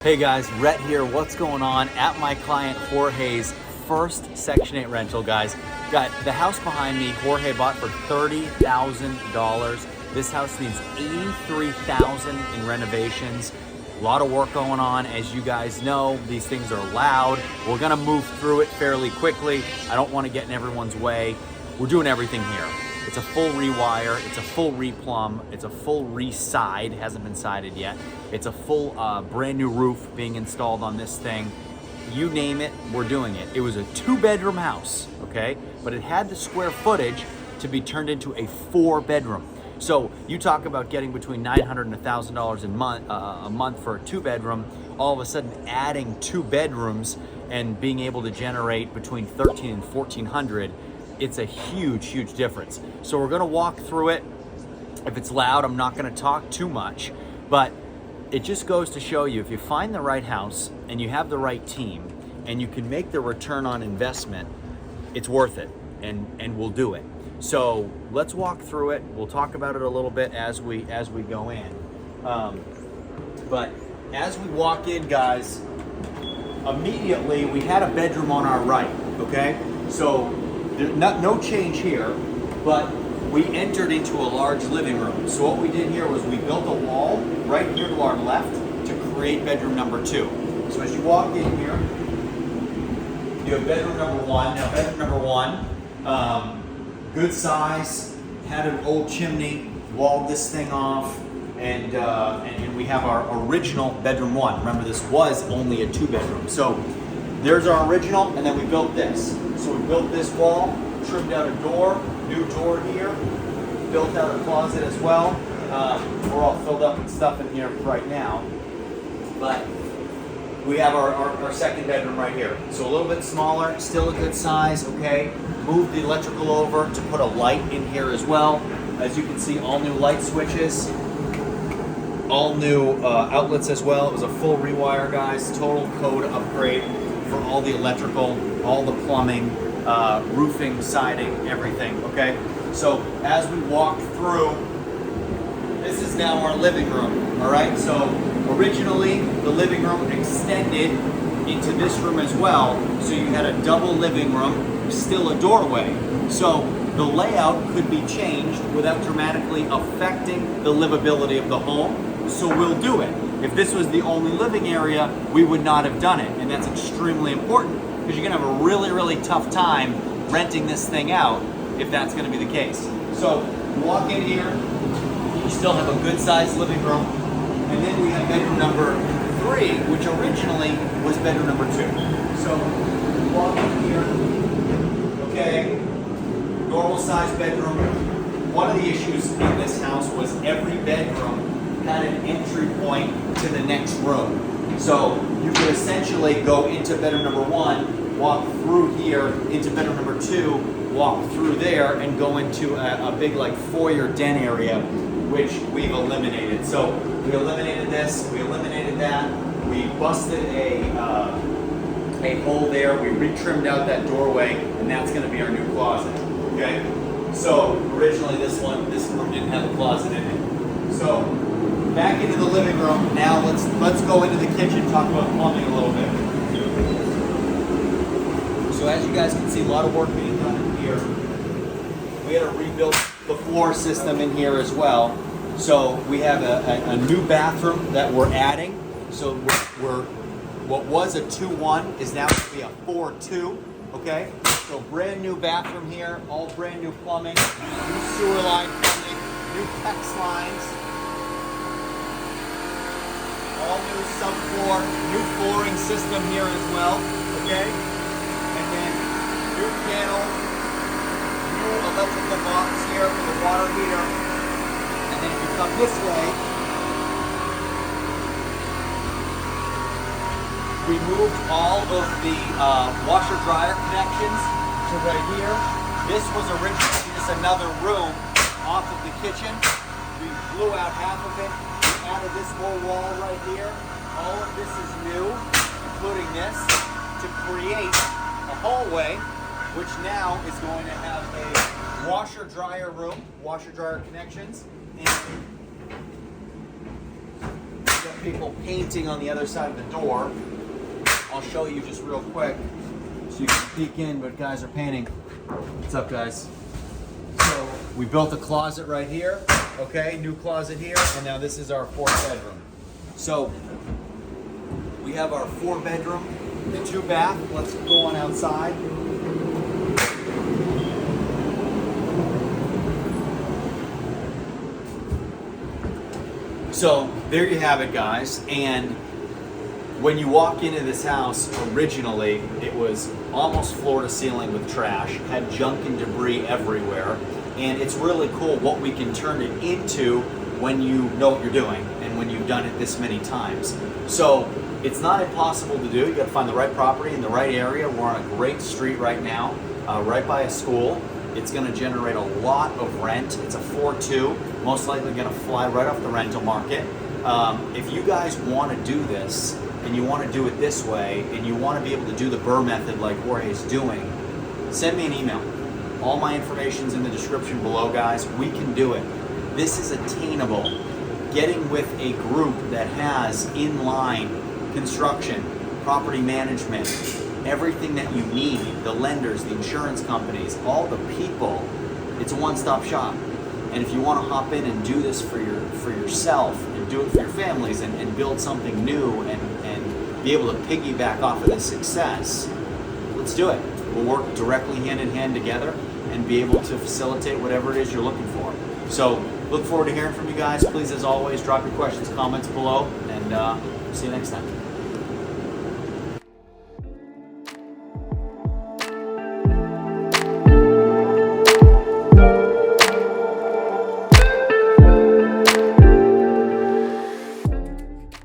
Hey guys, Rhett here. What's going on at my client Jorge's first Section 8 rental, guys? Got the house behind me, Jorge bought for $30,000. This house needs $83,000 in renovations. A lot of work going on. As you guys know, these things are loud. We're gonna move through it fairly quickly. I don't wanna get in everyone's way. We're doing everything here. It's a full rewire, it's a full replumb, it's a full re-side, hasn't been sided yet. It's a full brand new roof being installed on this thing. You name it, we're doing it. It was a 2-bedroom house, okay? But it had the square footage to be turned into a 4-bedroom. So you talk about getting between $900 and $1,000 a month for a 2-bedroom, all of a sudden adding 2 bedrooms and being able to generate between $1,300 and $1,400, it's a huge, huge difference. So we're gonna walk through it. If it's loud, I'm not gonna talk too much, but it just goes to show you, if you find the right house and you have the right team and you can make the return on investment, it's worth it, and we'll do it. So let's walk through it. We'll talk about it a little bit as we go in. But as we walk in, guys, immediately we had a bedroom on our right, okay? So no change here, but we entered into a large living room. So what we did here was we built a wall right here to our left to create bedroom number 2. So as you walk in here, you have bedroom number 1. Now bedroom number 1, good size, had an old chimney, walled this thing off, and we have our original bedroom 1. Remember, this was only a 2-bedroom. So there's our original, and then we built this. So we built this wall, trimmed out a door, new door here, built out a closet as well. We're all filled up with stuff in here right now, but we have our second bedroom right here. So a little bit smaller, still a good size, okay? Moved the electrical over to put a light in here as well. As you can see, all new light switches, all new outlets as well. It was a full rewire, guys, total code upgrade for all the electrical, all the plumbing, roofing, siding, everything, okay? So as we walk through, this is now our living room, all right? So originally, the living room extended into this room as well, so you had a double living room, still a doorway. So the layout could be changed without dramatically affecting the livability of the home, so we'll do it. If this was the only living area, we would not have done it, and that's extremely important because you're gonna have a really, really tough time renting this thing out if that's gonna be the case. So you walk in here, you still have a good sized living room, and then we have bedroom number 3, which originally was bedroom number 2. So you walk in here, okay, normal sized bedroom. One of the issues in this house was every bedroom had an entry point to the next room. So you could essentially go into bedroom number 1, walk through here into bedroom number 2, walk through there, and go into a big like foyer den area, which we've eliminated. So we eliminated this, we eliminated that, we busted a hole there, we retrimmed out that doorway, and that's gonna be our new closet, okay? So originally this room didn't have a closet in it. So back into the living room. Now let's go into the kitchen, talk about plumbing a little bit. So as you guys can see, a lot of work being done in here. We had to rebuild the floor system in here as well. So we have a new bathroom that we're adding. So what was a 2-1 is now going to be a 4-2, okay? So brand new bathroom here, all brand new plumbing, new sewer line plumbing, new PEX lines, all new subfloor, new flooring system here as well, okay? And then new panel, new electrical box here for the water heater. And then if you come this way, we moved all of the washer dryer connections to right here. This was originally just another room off of the kitchen. We blew out half of it. Added this whole wall right here. All of this is new, including this, to create a hallway, which now is going to have a washer dryer room, washer dryer connections, and people painting on the other side of the door. I'll show you just real quick so you can peek in, but guys are painting. What's up, guys? So we built a closet right here, okay? New closet here, and now this is our 4th bedroom. So we have our 4-bedroom and 2-bath. Let's go on outside. So there you have it, guys. And when you walk into this house, originally it was almost floor to ceiling with trash, had junk and debris everywhere. And it's really cool what we can turn it into when you know what you're doing and when you've done it this many times. So it's not impossible to do. You got to find the right property in the right area. We're on a great street right now, right by a school. It's going to generate a lot of rent. It's a 4.2, most likely going to fly right off the rental market. If you guys want to do this and you want to do it this way and you want to be able to do the BRRRR method like Jorge's doing, send me an email. All my information's in the description below, guys. We can do it. This is attainable. Getting with a group that has inline construction, property management, everything that you need, the lenders, the insurance companies, all the people, it's a one-stop shop. And if you want to hop in and do this for yourself and do it for your families and build something new and be able to piggyback off of this success, let's do it. We'll work directly hand in hand together and be able to facilitate whatever it is you're looking for. So look forward to hearing from you guys. Please, as always, drop your questions, comments below, and see you next time.